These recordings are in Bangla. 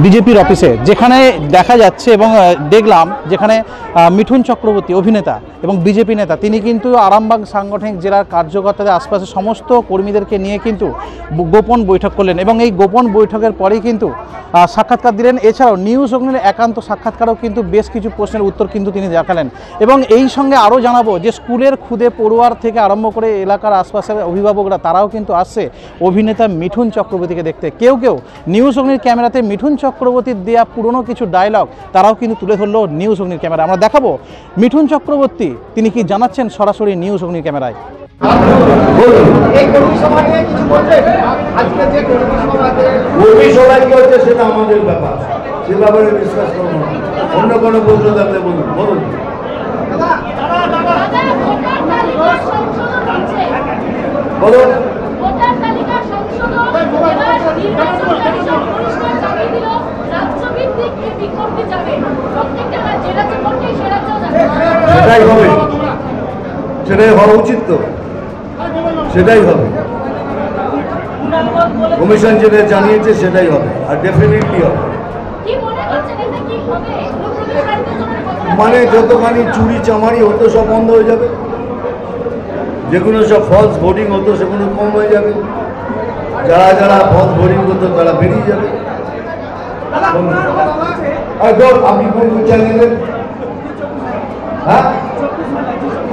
বিজেপির অফিসে, যেখানে দেখা যাচ্ছে এবং দেখলাম যেখানে মিঠুন চক্রবর্তী অভিনেতা এবং বিজেপি নেতা তিনি কিন্তু আরামবাগ সাংগঠনিক জেলার কার্যকর্তাদের আশপাশে সমস্ত কর্মীদেরকে নিয়ে কিন্তু গোপন বৈঠক করলেন এবং এই গোপন বৈঠকের পরেই কিন্তু সাক্ষাৎকার দিলেন। এছাড়াও নিউজ অগ্নির একান্ত সাক্ষাৎকারও কিন্তু বেশ কিছু প্রশ্নের উত্তর কিন্তু তিনি দেখালেন এবং এই সঙ্গে আরও জানাবো যে স্কুলের খুদে পড়ুয়ার থেকে আরম্ভ করে এলাকার আশপাশের অভিভাবকরা তারাও কিন্তু আসছে অভিনেতা মিঠুন চক্রবর্তীকে দেখতে। কেউ কেউ নিউজ অগ্নির ক্যামেরাতে মিঠুন চক্রবর্তীর দেয়া পুরনো কিছু ডায়লগ তারাও কিন্তু তুলে ধরলো নিউজ অগ্নির ক্যামেরা। আমরা দেখাবো মিঠুন চক্রবর্তী তিনি কি জানাচ্ছেন সরাসরি নিউজ অগ্নির ক্যামেরায়। সেটা আমাদের ব্যাপার, সে ব্যাপারে বিশ্বাস করবো না। অন্য কোনো প্রশ্ন থাকলে বলুন। বলুন বলুন। সেটাই হবে, সেটাই হওয়া উচিত, তো সেটাই হবে। কমিশন যেটা জানিয়েছে সেটাই হবে, আর ডেফিনেটলি হবে। মানে যতখানি চুরি চামারি হতো সব বন্ধ হয়ে যাবে, যেগুলো সব ফলস ভোটিং হতো সেগুলো কম হয়ে যাবে, যারা যারা ফলস ভোটিং করতো তারা বেরিয়ে যাবে। আপনি কোন চ্যানেলের? হ্যাঁ,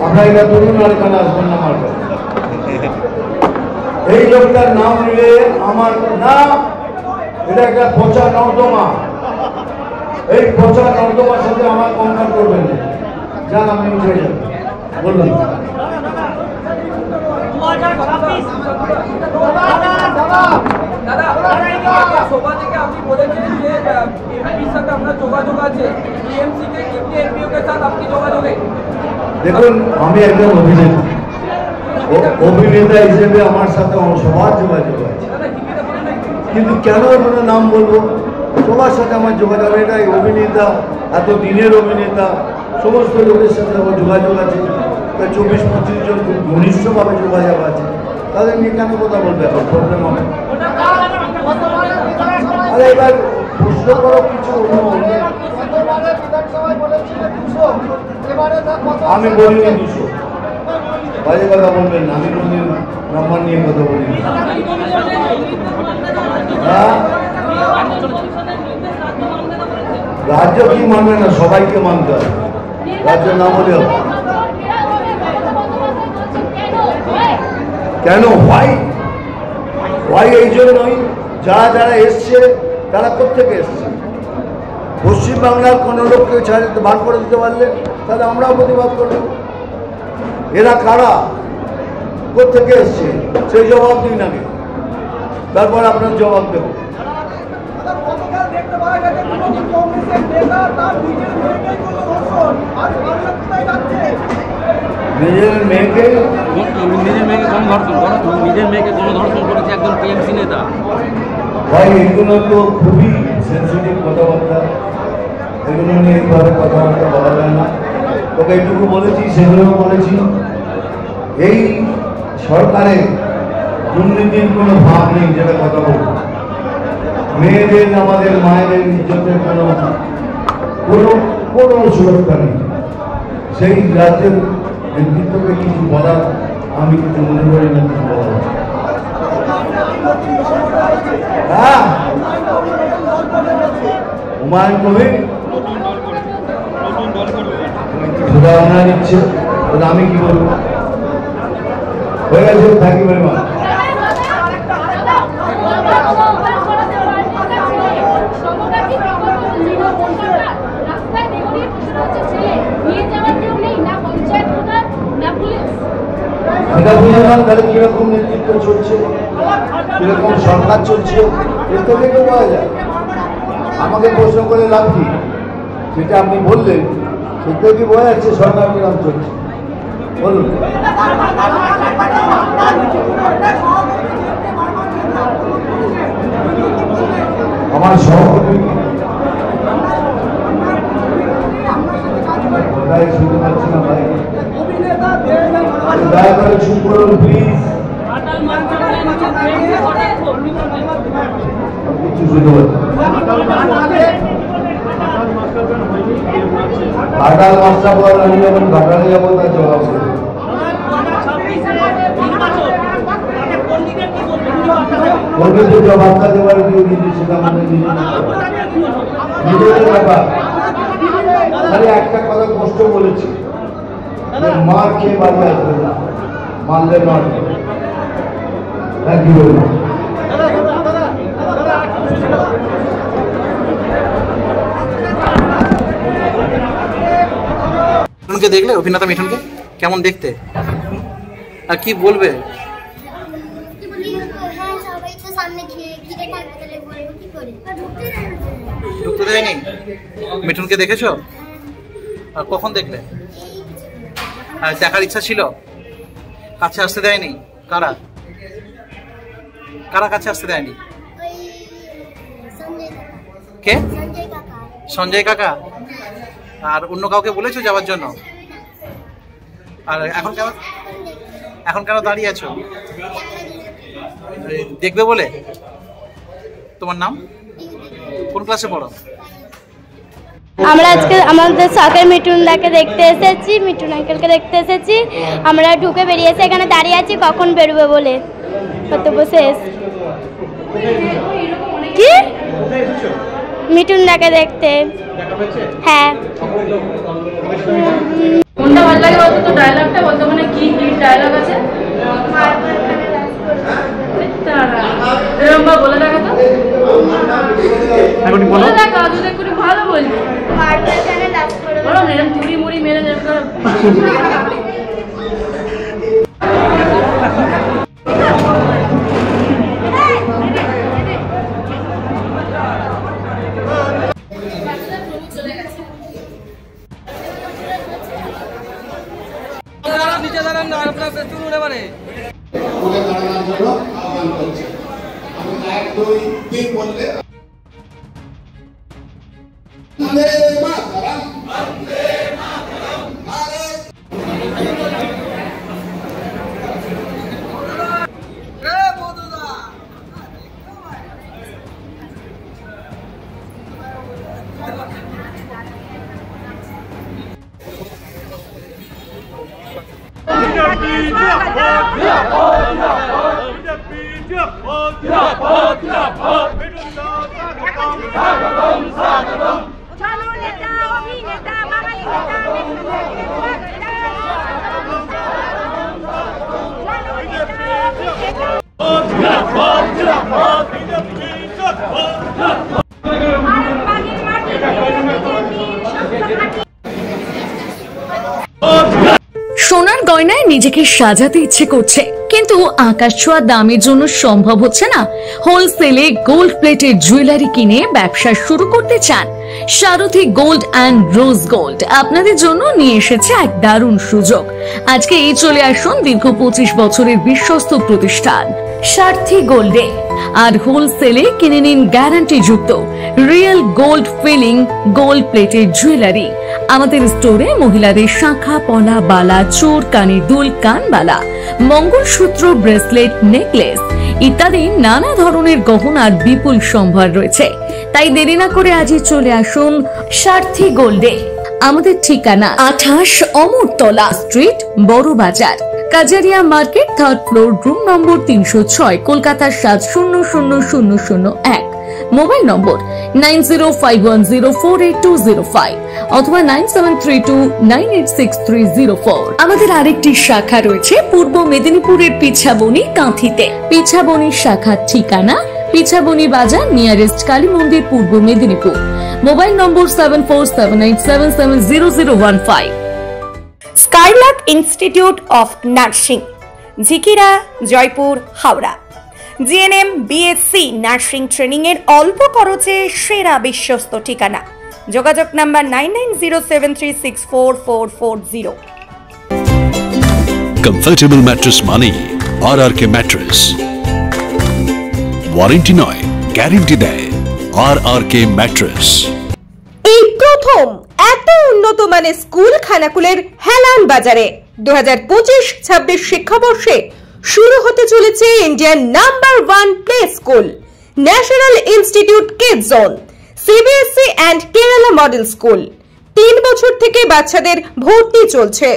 আপনার এটা ধরুন, আর এখানে আসবেন না। আমার এই লোকটার নাম নিলে আমার না, এটা একটা পচা নর্দমা। এই পচা নর্দমার সাথে আমার কম্পেয়ার করবেন না। যান, আপনি উঠে যান। বলুন। দেখুন, আমি একজন অভিনেতা, অভিনেতা হিসেবে আমার সাথে সবার যোগাযোগ আছে, কিন্তু কেন কোনো নাম বলবো? সবার সাথে আমার যোগাযোগ, এটাই অভিনেতা, এত দিনের অভিনেতা, সমস্ত লোকের সাথে আমার যোগাযোগ আছে। 24-25 জন খুব ঘনিষ্ঠভাবে যোগাযোগ আছে, তাদের নিয়ে কেন কথা বলবে? এখন প্রবলেম হবে। আরে এবার প্রশ্ন করো কিছু। আমি বলিনি 200, বাজে কথা বলবেন না। আমি কোনদিন নাম্বার নিয়ে কথা বলিনি। রাজ্য কি মানবে না? সবাইকে মানতে হবে, রাজ্য না বলে হবে। কেন? হোয়াই এই জন্যই, যারা যারা এসছে তারা কোথেকে এসছে। পশ্চিমবাংলার কোনো লোককে বার করে দিতে পারলে তাহলে আমরাও প্রতিবাদ করব। এরা কারা, কোথেকে এসছে সেই জবাব দিন আগে, তারপর আপনার জবাব দেব। নিজের মেয়েকে গণধর্ষণ করেছে একজন টিএমসি নেতা। ভাই, এগুলো তো খুবই সেন্সিটিভ কথাবার্তা, এগুলো নিয়ে এইভাবে কথাবার্তা বলা যায় না। তোকে এইটুকু বলেছি, সেগুলোও বলেছি। এই সরকারের দুর্নীতির কোনো ভাব নেই, যেটা কথা বলবো। মেয়েদের, আমাদের মায়েদের ইজ্জতের কোনো সুরক্ষা নেই। সেই রাজ্যের নেতৃত্বকে কিছু বলার আমি কিছু মনে করি না, কিছু বলা উচিত। হ্যাঁ, হুমায়ুন কবির সেটা ওনার ইচ্ছে, আমি কি বলবো? হয়ে গেছে। Thank you very much. সেটা বুঝে না, তাহলে কিরকম নেতৃত্ব চলছে, কিরকম সরকার চলছে, এর তো দেখে পাওয়া যায়। আমাকে প্রশ্ন করে লাভ কি? যেটা আপনি বললেন সেটা কি বোঝা যাচ্ছে সরকার কিরকম চলছে? বলুন। আমার সহকর্মী শুনতে পাচ্ছি না ভাই, দয়া করে চুপ করুন প্লিজ। শুনতে পাচ্ছি ঘাটাল মাস্টার বল, আমি যখন ঘাটালে যাবো তার জবাব দেবো। কর্মীদের জবাবটা দেওয়ার কেউ নিজে, সেটা আমাদের নিজেদের ব্যাপার। খালি একটা কথা কষ্ট বলেছি, মার খেয়ে বাড়ি আসবে না, মারলে মারবে। Thank you very much. মিঠুনকে দেখলে, অভিনেতা মিঠুনকে কেমন দেখতে, আর কি বলবে? ঢুকতে দেয়নি। মিঠুনকে দেখেছো? আর কখন দেখলে? আর দেখার ইচ্ছা ছিল? কাছে আসতে দেয়নি? কারা কারা কাছে আসতে দেয়নি? কে? সঞ্জয় কাকা। আর অন্য কাউকে বলেছো যাওয়ার জন্য? আর এখন কেন দাঁড়িয়ে আছো? দেখবে বলে? তোমার নাম? কোন ক্লাসে পড়ো? আমরা আজকে আমাদের শখের মিঠুনদাকে দেখতে এসেছি, মিঠুন আঙ্কেলকে দেখতে এসেছি। আমরা ঢুকে বেরিয়েছি, এখানে দাঁড়িয়ে আছি কখন বেরোবে বলে। কর্তব্য শেষ। কি? মিঠুনদাকে দেখতে। হ্যাঁ। কোনটা ভালো লাগে বলতো? তো ডায়লগটা বলতো, মানে কি হিট ডায়লগ আছে এরকম বলে দেখা তো, বলে দেখা যদি একটু ভালো বলবি। বলো এরকম চুরি মুড়ি মেরে নিচে দাঁড়ান না, আপনার চুরি উড়ে মানে দাঁড়ানোর জন্য আহ্বান করছি। আমি 1 2 3 বললে বন্দে মাতরম, বন্দে মাতরম, ভারত রে বন্ধুরা। সোনার গয়নায় নিজেকে সাজাতে ইচ্ছে করছে, কিন্তু আকাশ ছোঁয়া দামের জন্য সম্ভব হচ্ছে না। হোলসেলে গোল্ড প্লেটের জুয়েলারি কিনে ব্যবসা শুরু করতে চান? সারথী গোল্ড অ্যান্ড রোজ গোল্ড আপনাদের জন্য নিয়ে এসেছে এক দারুণ সুযোগ। আজকে এই চলে আসুন দীর্ঘ 25 বছরের বিশ্বস্ত প্রতিষ্ঠান সারথী গোল্ডে, আর হোলসেলে কিনে নিন গ্যারান্টি যুক্ত রিয়েল গোল্ড ফিলিং গোল্ড প্লেটের জুয়েলারি। আমাদের স্টোরে মহিলাদের শাঁখা, পলা, বালা, চোর, কানের দুল, কানবালা, মঙ্গলসূত্র, ব্রেসলেট, নেকলেস ইত্যাদি নানা ধরনের গহনার বিপুল সম্ভার রয়েছে। তাই দেরি না করে আজই চলে আসুন সারথী গোল্ডে। আমাদের ঠিকানা 28 অমরতলা স্ট্রিট, বড় বাজার, Kajaria market, 3rd floor, room number 306, Kolkata 700001। Mobile নম্বর 9051048205 অথবা 9732986304। আমাদের আরেকটি শাখা রয়েছে পূর্ব মেদিনীপুরের পিছাবনি কাঁথিতে। পিছাবনি শাখার ঠিকানা পিছাবনি বাজার, নিয়ারেস্ট কালী মন্দির, পূর্ব Medinipur. Mobile number 7478770015। Skylark institute of nursing, Jhikira, Jaipur, Howrah. GNM, BSc nursing training এর অল্প খরচে সেরা বিশ্বস্ত ঠিকানা। যোগাযোগ নাম্বার 9907364440। কমফর্টেবল ম্যাট্রেস মানে RRK ম্যাট্রেস। ওয়ারেন্টি নয়, গ্যারান্টি দেয় RRK ম্যাট্রেস। এই প্রথম এত উন্নত মানের স্কুল খানাকুলের হেলান বাজারে 2025-26 শিক্ষাবর্ষে শুরু হতে চলেছে Indian number 1 play school, national institute kids zone, CBSE and Kerala model school. 3 বছর থেকে বাচ্চাদের ভর্তি চলছে।